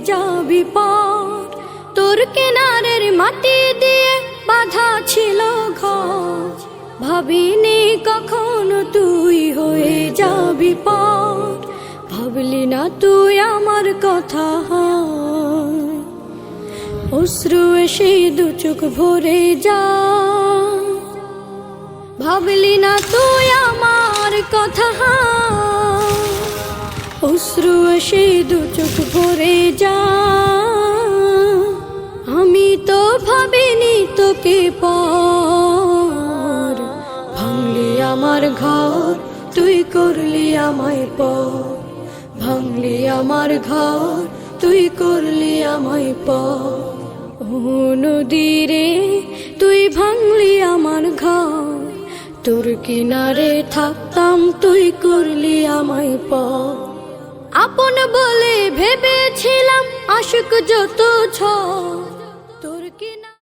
যাবি পার। তোর কিনারের মাটি দিয়ে বাঁধা ছিল ঘর, ভাবিনি কখনো তুই হয়ে যাবি পার। ভাবলি না তুই আমার কথা, অশ্রু এসে দু চোখ ভরে যায়। ভাবলি না তুই আমার কথা, অশ্রু এসে দু চোখ ভরে যায়। আমি তো ভাবিনি তোকে পার, ভাঙলি আমার ঘর তুই করলি আমায় পর। ভাঙলি আমার ঘর তুই করলি আমায় পর। ও নদী রে তুই ভাঙলি আমার ঘর, তোর কিনারে থাকতাম তুই করলি আমায় পর। আপন বলে ভেবেছিলাম আশুক যত ঝড়,